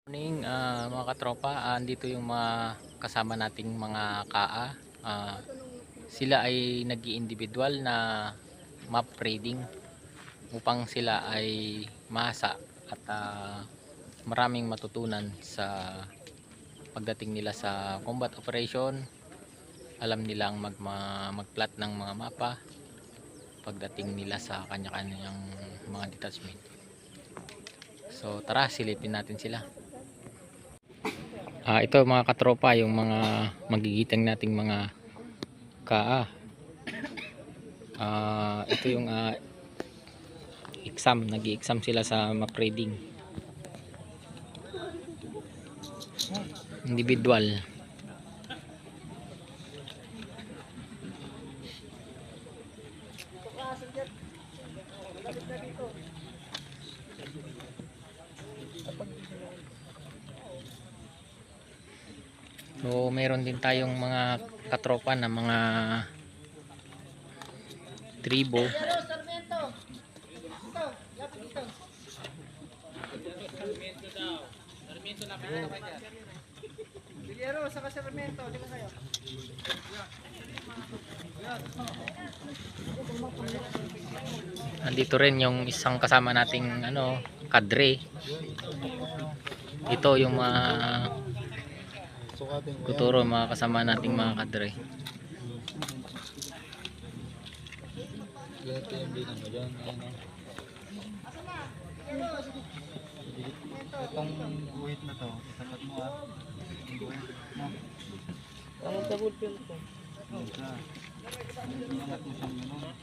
Morning, mga katropa, andito yung mga kasama nating mga kaa. Sila ay nag-i-individual na map reading upang sila ay masa at maraming matutunan sa pagdating nila sa combat operation. Alam nilang mag-plot ng mga mapa pagdating nila sa kanya-kanyang mga detachment. So tara, silipin natin sila. Ito mga katropa, yung mga magigitang nating mga kaa. Ito yung exam, nag-i-exam sila sa map reading individual. So meron din tayong mga katropa na mga tribo. Andito rin yung isang kasama nating kadre. Ito yung mga tuturo, mga kasama nating mga kadre. Itong guhit na to, isapat mo Ang double pill ko. Inangat mo siyang gano'n.